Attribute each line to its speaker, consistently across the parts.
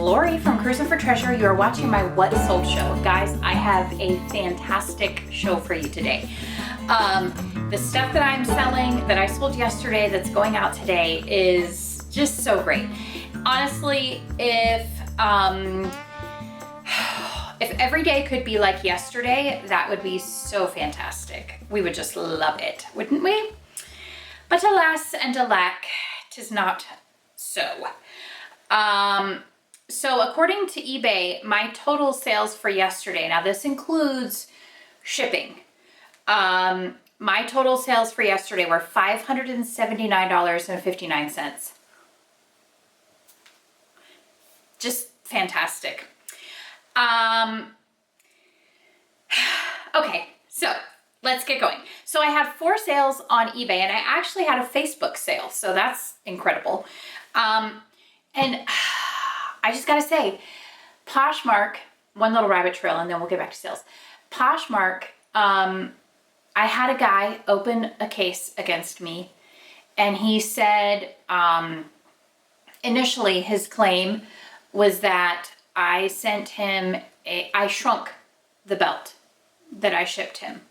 Speaker 1: Lori from Cruising for Treasure. You're watching my What Sold show. Guys, I have a fantastic show for you today. The stuff that I'm selling, that I sold yesterday, that's going out today is just so great. Honestly, if every day could be like yesterday, that would be so fantastic. We would just love it, wouldn't we? But alas and alack, 'tis not so. So according to eBay, my total sales for yesterday, now this includes shipping. My total sales for yesterday were $579.59. Just fantastic. Okay, so let's get going. So I had 4 sales on eBay, and I actually had a Facebook sale, so that's incredible. And I just gotta say, Poshmark, one little rabbit trail and then we'll get back to sales. Poshmark, I had a guy open a case against me, and he said, initially his claim was that I sent him I shrunk the belt that I shipped him.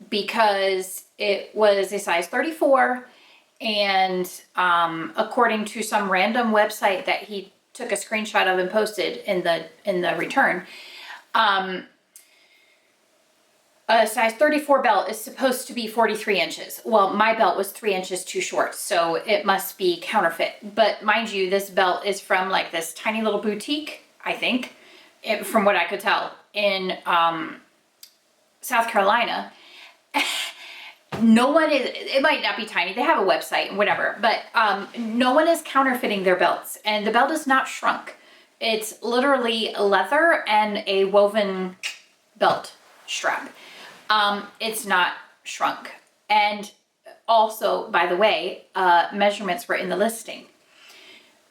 Speaker 1: Because it was a size 34, and according to some random website that he took a screenshot of and posted in the return, a size 34 belt is supposed to be 43 inches. Well, my belt was 3 inches too short, so it must be counterfeit. But mind you, this belt is from like this tiny little boutique, I think, from what I could tell, in South Carolina. No one is, it might not be tiny, they have a website and whatever, but no one is counterfeiting their belts, and the belt is not shrunk. It's literally leather and a woven belt strap. It's not shrunk. And also, by the way, measurements were in the listing.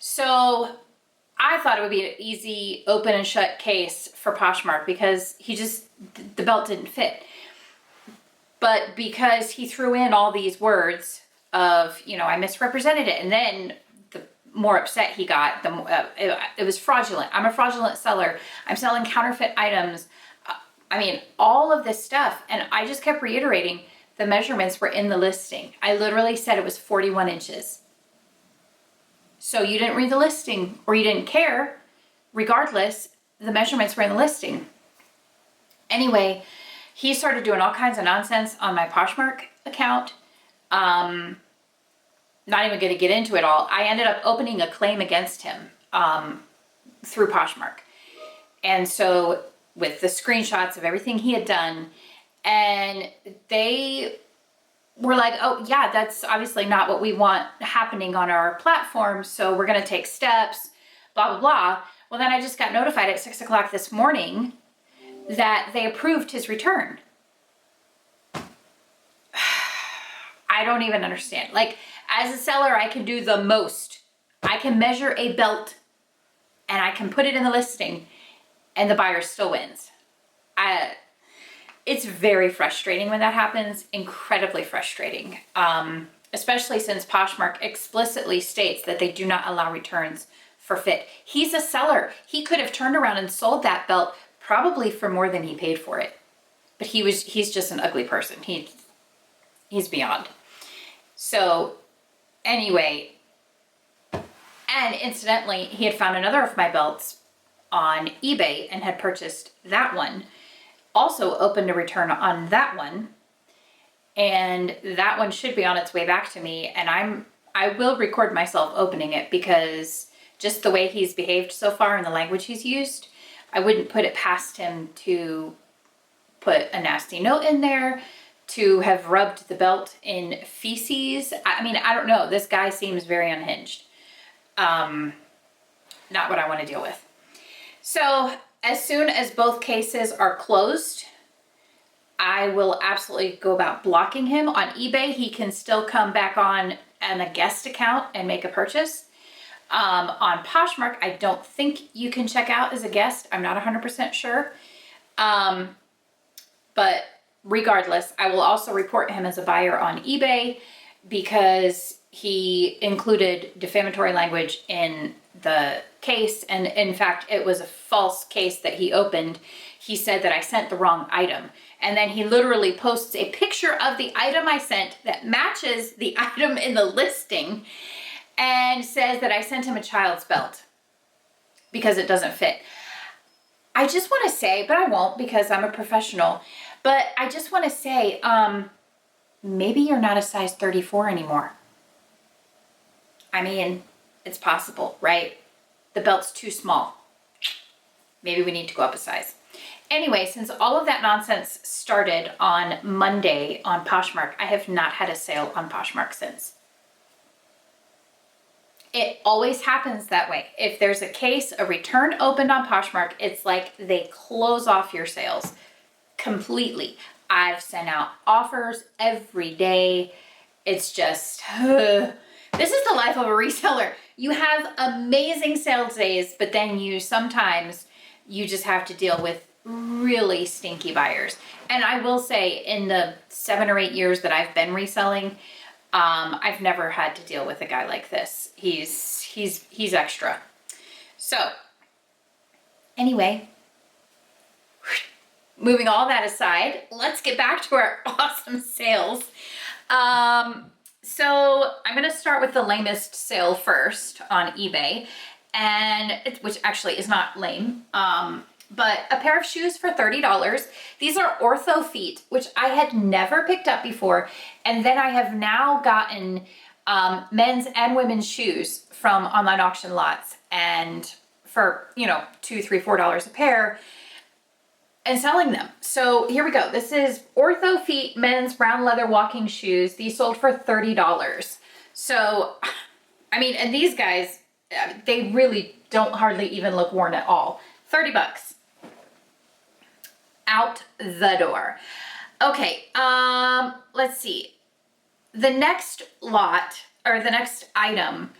Speaker 1: So I thought it would be an easy open and shut case for Poshmark because the belt didn't fit. But because he threw in all these words of, I misrepresented it, and then the more upset he got, it was fraudulent. I'm a fraudulent seller. I'm selling counterfeit items. All of this stuff. And I just kept reiterating the measurements were in the listing. I literally said it was 41 inches. So you didn't read the listing, or you didn't care. Regardless, the measurements were in the listing. Anyway, he started doing all kinds of nonsense on my Poshmark account. Not even going to get into it all. I ended up opening a claim against him through Poshmark. And so with the screenshots of everything he had done, and they were like, oh yeah, that's obviously not what we want happening on our platform, so we're going to take steps, blah, blah, blah. Well, then I just got notified at 6 o'clock this morning that they approved his return. I don't even understand. Like, as a seller, I can do the most. I can measure a belt and I can put it in the listing and the buyer still wins. It's very frustrating when that happens, incredibly frustrating. Especially since Poshmark explicitly states that they do not allow returns for fit. He's a seller. He could have turned around and sold that belt probably for more than he paid for it. But he's just an ugly person. He's beyond. So anyway, and incidentally, he had found another of my belts on eBay and had purchased that one. Also opened a return on that one. And that one should be on its way back to me. And I will record myself opening it, because just the way he's behaved so far and the language he's used, I wouldn't put it past him to put a nasty note in there, to have rubbed the belt in feces. I don't know. This guy seems very unhinged. Not what I want to deal with. So as soon as both cases are closed, I will absolutely go about blocking him. On eBay, he can still come back on a guest account and make a purchase. On Poshmark, I don't think you can check out as a guest. I'm not 100% sure. But regardless, I will also report him as a buyer on eBay, because he included defamatory language in the case. And in fact, it was a false case that he opened. He said that I sent the wrong item. And then he literally posts a picture of the item I sent that matches the item in the listing and says that I sent him a child's belt because it doesn't fit. I just want to say, but I won't because I'm a professional, but I just want to say, maybe you're not a size 34 anymore. I mean, it's possible, right? The belt's too small. Maybe we need to go up a size. Anyway, since all of that nonsense started on Monday on Poshmark, I have not had a sale on Poshmark since. It always happens that way. If there's a case, a return opened on Poshmark, it's like they close off your sales completely. I've sent out offers every day. It's just, this is the life of a reseller. You have amazing sales days, but then sometimes you just have to deal with really stinky buyers. And I will say in the 7 or 8 years that I've been reselling, I've never had to deal with a guy like this. He's extra. So anyway, moving all that aside, let's get back to our awesome sales. So I'm going to start with the lamest sale first on eBay, which actually is not lame. But a pair of shoes for $30. These are Ortho feet, which I had never picked up before. And then I have now gotten men's and women's shoes from online auction lots, and for, $2, $3, $4 a pair, and selling them. So here we go. This is Ortho feet men's brown leather walking shoes. These sold for $30. So, I mean, and these guys, they really don't hardly even look worn at all. $30. Out the door. Okay, let's see. The next lot, or the next item,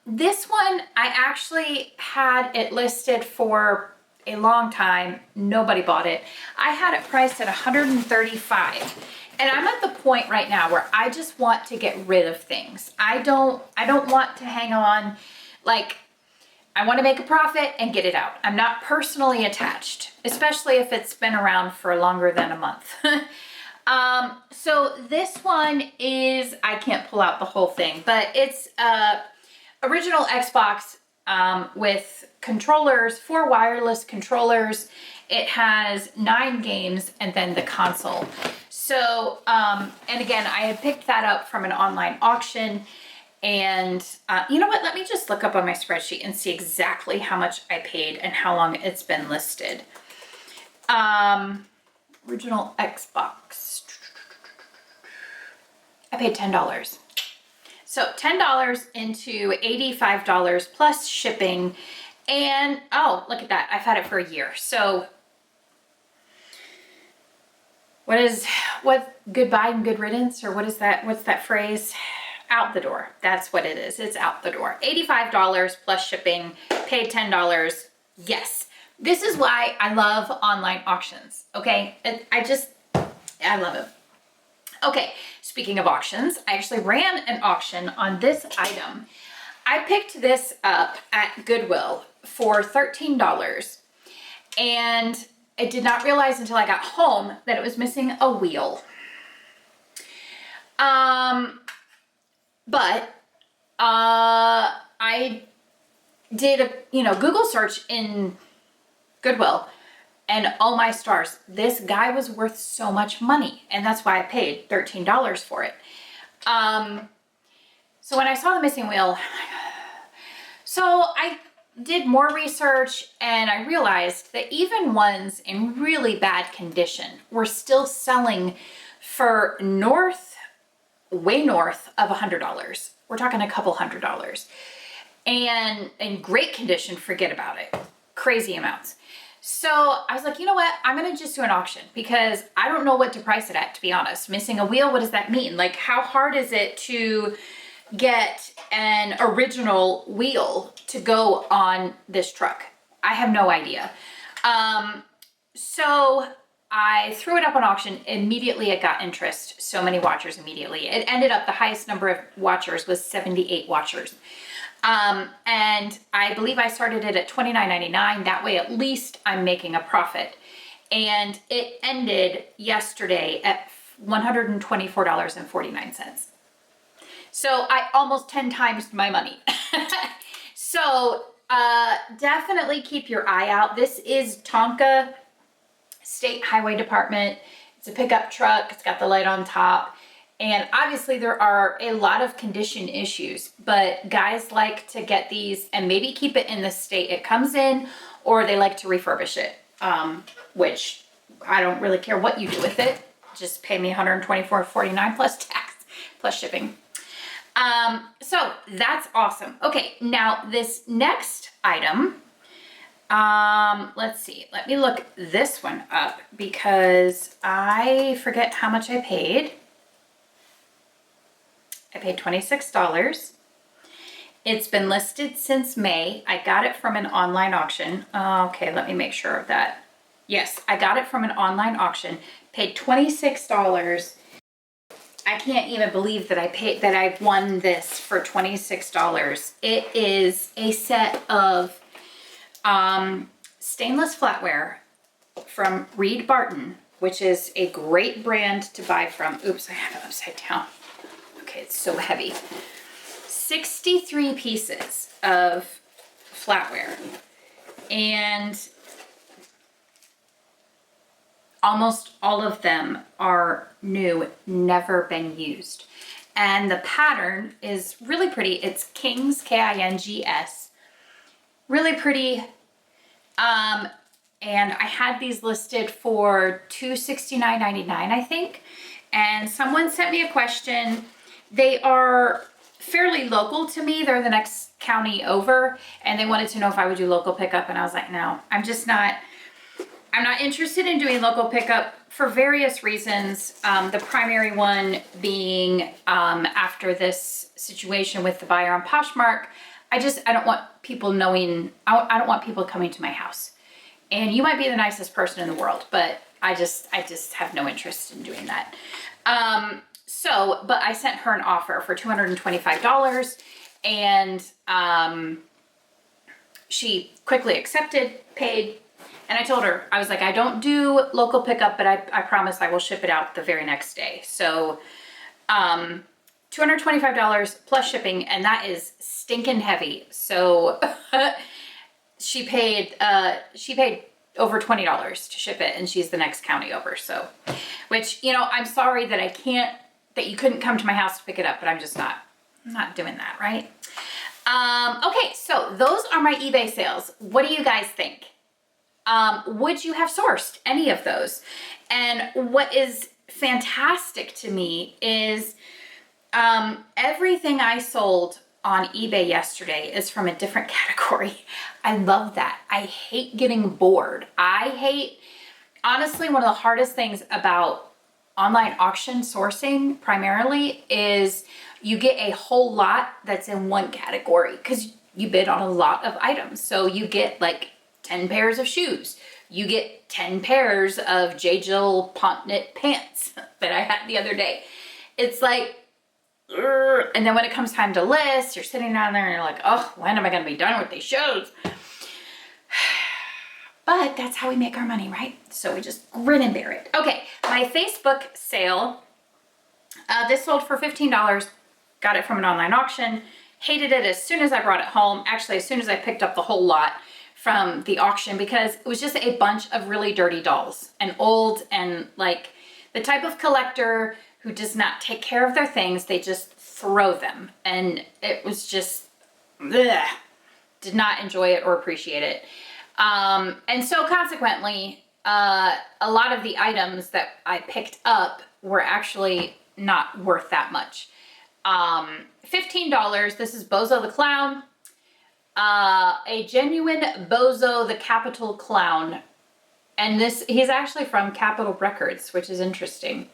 Speaker 1: this one, I actually had it listed for a long time. Nobody bought it. I had it priced at $135. And I'm at the point right now where I just want to get rid of things. I don't want to hang on. Like, I want to make a profit and get it out. I'm not personally attached, especially if it's been around for longer than a month. So this one is, I can't pull out the whole thing, but it's original Xbox with controllers, 4 wireless controllers. It has 9 games and then the console. So, and again, I had picked that up from an online auction. And you know what? Let me just look up on my spreadsheet and see exactly how much I paid and how long it's been listed. Original Xbox. I paid $10. So $10 into $85 plus shipping. And oh, look at that. I've had it for a year. So what goodbye and good riddance, or what is that? What's that phrase? Out the door. That's what it is. It's out the door. $85 plus shipping, paid $10. Yes. This is why I love online auctions. Okay. I love it. Okay. Speaking of auctions, I actually ran an auction on this item. I picked this up at Goodwill for $13. And I did not realize until I got home that it was missing a wheel. But I did a Google search in Goodwill, and oh my stars, this guy was worth so much money, and that's why I paid $13 for it. So when I saw the missing wheel, so I did more research, and I realized that even ones in really bad condition were still selling for way north of $100. We're talking a couple $100. And in great condition, forget about it. Crazy amounts. So I was like, you know what? I'm going to just do an auction because I don't know what to price it at, to be honest. Missing a wheel, what does that mean? Like, how hard is it to get an original wheel to go on this truck? I have no idea. So I threw it up on auction. Immediately it got interest. So many watchers immediately. It ended up, the highest number of watchers was 78 watchers. And I believe I started it at $29.99. That way at least I'm making a profit. And it ended yesterday at $124.49. So I almost 10 times my money. So definitely keep your eye out. This is Tonka State Highway Department. It's a pickup truck. It's got the light on top. And obviously there are a lot of condition issues, but guys like to get these and maybe keep it in the state it comes in, or they like to refurbish it, which I don't really care what you do with it. Just pay me $124.49 plus tax, plus shipping. So that's awesome. Okay, now this next item, let's see, let me look this one up because I forget how much I paid. I paid $26. It's been listed since May. I got it from an online auction. Okay, let me make sure of that. Yes, I got it from an online auction, paid $26. I can't even believe that I won this for $26. It is a set of stainless flatware from Reed Barton, which is a great brand to buy from. Oops, I have it upside down. Okay, it's so heavy. 63 pieces of flatware, and almost all of them are new, never been used. And the pattern is really pretty. It's Kings, K-I-N-G-S. Really pretty. And I had these listed for $269.99, I think. And someone sent me a question. They are fairly local to me. They're the next county over, and they wanted to know if I would do local pickup. And I was like, no, I'm not interested in doing local pickup for various reasons. The primary one being after this situation with the buyer on Poshmark, I don't want people knowing, I don't want people coming to my house. And you might be the nicest person in the world, but I just have no interest in doing that. But I sent her an offer for $225, and she quickly accepted, paid. And I told her, I was like, I don't do local pickup, but I promise I will ship it out the very next day. So $225 plus shipping, and that is stinking heavy. So she paid over $20 to ship it, and she's the next county over. So, which, you know, I'm sorry that that you couldn't come to my house to pick it up, but I'm not doing that, right? Okay, so those are my eBay sales. What do you guys think? Would you have sourced any of those? And what is fantastic to me is everything I sold on eBay yesterday is from a different category. I love that. I hate getting bored. Honestly, one of the hardest things about online auction sourcing primarily is you get a whole lot that's in one category because you bid on a lot of items. So you get like 10 pairs of shoes. You get 10 pairs of J. Jill Pontknit pants that I had the other day. It's like, and then when it comes time to list, you're sitting down there and you're like, oh, when am I going to be done with these shows? But that's how we make our money, right? So we just grin and bear it. Okay, my Facebook sale, this sold for $15. Got it from an online auction. Hated it as soon as I brought it home. Actually, as soon as I picked up the whole lot from the auction, because it was just a bunch of really dirty dolls and old, and like the type of collector who does not take care of their things. They just throw them. And it was just, bleh, did not enjoy it or appreciate it. And so consequently, a lot of the items that I picked up were actually not worth that much. $15, this is Bozo the Clown. A genuine Bozo the Capitol Clown. And he's actually from Capitol Records, which is interesting.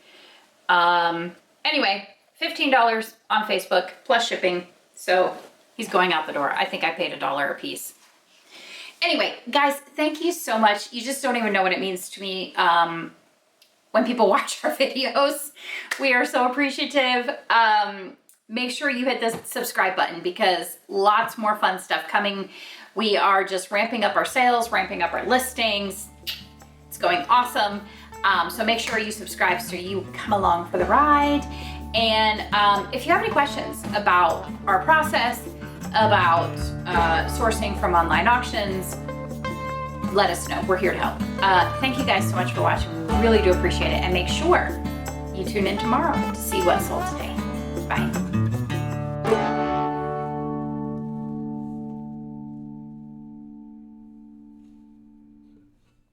Speaker 1: Anyway, $15 on Facebook plus shipping. So he's going out the door. I think I paid $1 a piece. Anyway, guys, thank you so much. You just don't even know what it means to me. when people watch our videos. We are so appreciative. Make sure you hit the subscribe button because lots more fun stuff coming. We are just ramping up our sales, ramping up our listings. It's going awesome. So make sure you subscribe so you come along for the ride. And if you have any questions about our process, about sourcing from online auctions, let us know. We're here to help. Thank you guys so much for watching. Really do appreciate it. And make sure you tune in tomorrow to see what sold today. Bye.